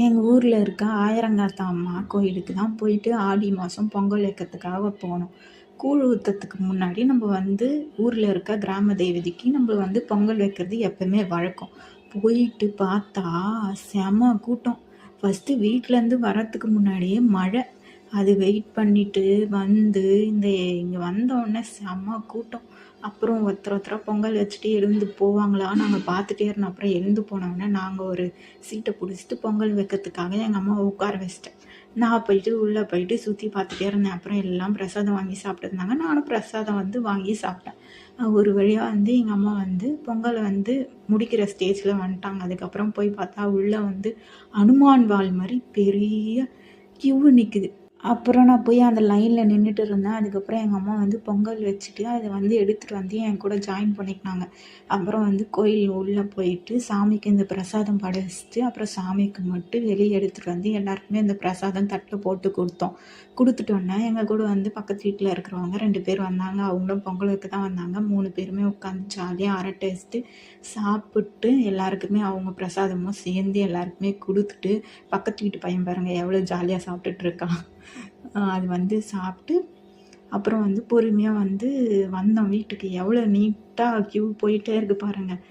எங்கள் ஊரில் இருக்க ஆயிரங்காத்த அம்மா கோயிலுக்கு தான் போயிட்டு ஆடி மாதம் பொங்கல் வைக்கிறதுக்காக போனோம். கூழ் ஊற்றுறதுக்கு முன்னாடி நம்ம ஊரில் இருக்க கிராம தெய்வதிக்கு நம்ம பொங்கல் வைக்கிறது எப்பவுமே வழக்கம். போயிட்டு பார்த்தா செம கூட்டம். ஃபஸ்ட்டு வீட்டிலேருந்து வரத்துக்கு முன்னாடியே மழை. அது வெயிட் பண்ணிட்டு இங்கே வந்தோடனே செம கூட்டம். அப்புறம் ஒருத்தராக பொங்கல் வச்சுட்டு எழுந்து போவாங்களா நாங்கள் பார்த்துட்டே இருந்தோம். அப்புறம் எழுந்து போனோடனே நாங்கள் ஒரு சீட்டை பிடிச்சிட்டு பொங்கல் வைக்கிறதுக்காக எங்கள் அம்மாவை உட்கார வச்சிட்டேன். நான் போயிட்டு உள்ளே போயிட்டு சுற்றி பார்த்துட்டே இருந்தேன். அப்புறம் எல்லாம் பிரசாதம் வாங்கி சாப்பிட்டுருந்தாங்க. நானும் பிரசாதம் வாங்கி சாப்பிட்டேன். ஒரு வழியாக எங்கள் அம்மா பொங்கலை முடிக்கிற ஸ்டேஜில் வந்துட்டாங்க. அதுக்கப்புறம் போய் பார்த்தா உள்ளே அனுமான் வால் மாதிரி பெரிய கியூ நிற்குது. அப்புறம் நான் போய் அந்த லைனில் நின்றுட்டு இருந்தேன். அதுக்கப்புறம் எங்கள் அம்மா பொங்கல் வச்சுட்டு அதை எடுத்துகிட்டு என் கூட ஜாயின் பண்ணிக்கினாங்க. அப்புறம் கோயில் உள்ளே போயிட்டு சாமிக்கு இந்த பிரசாதம் படைச்சிட்டு அப்புறம் சாமிக்கு மட்டும் வெளியே எடுத்துகிட்டு எல்லாருக்குமே இந்த பிரசாதம் தட்டில் போட்டு கொடுத்தோம். கொடுத்துட்டோன்னே எங்கள் கூட பக்கத்து வீட்டில் இருக்கிறவங்க 2 பேர் வந்தாங்க. அவங்களும் பொங்கல் வைக்க தான் வந்தாங்க. 3 பேருமே உட்காந்து ஜாலியாக அரட்டை வச்சுட்டு சாப்பிட்டு எல்லாருக்குமே அவங்க பிரசாதமும் சேர்ந்து எல்லாருக்குமே கொடுத்துட்டு, பக்கத்து வீட்டு பையன் பாருங்கள் எவ்வளோ ஜாலியாக சாப்பிட்டுட்டு இருக்கான். அது சாப்பிட்டு அப்புறம் பொறுமையாக வந்தோம் வீட்டுக்கு. எவ்வளோ நீட்டாக க்யூ போயிட்டே இருக்கு பாருங்கள்.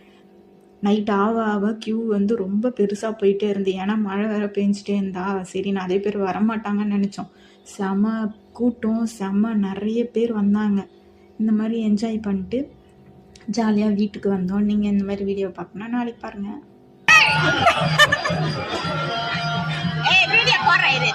நைட் ஆக க்யூ ரொம்ப பெருசாக போயிட்டே இருந்து. ஏன்னா மழை வேறு பெஞ்சிட்டே இருந்தா சரி நிறைய பேர் வரமாட்டாங்கன்னு நினச்சோம். செம கூட்டம், நிறைய பேர் வந்தாங்க. இந்த மாதிரி என்ஜாய் பண்ணிட்டு ஜாலியாக வீட்டுக்கு வந்தோம். நீங்கள் இந்த மாதிரி வீடியோ பார்க்கணுன்னா நாளைக்கு பாருங்கள். வீடியோ போடுறேன் இது.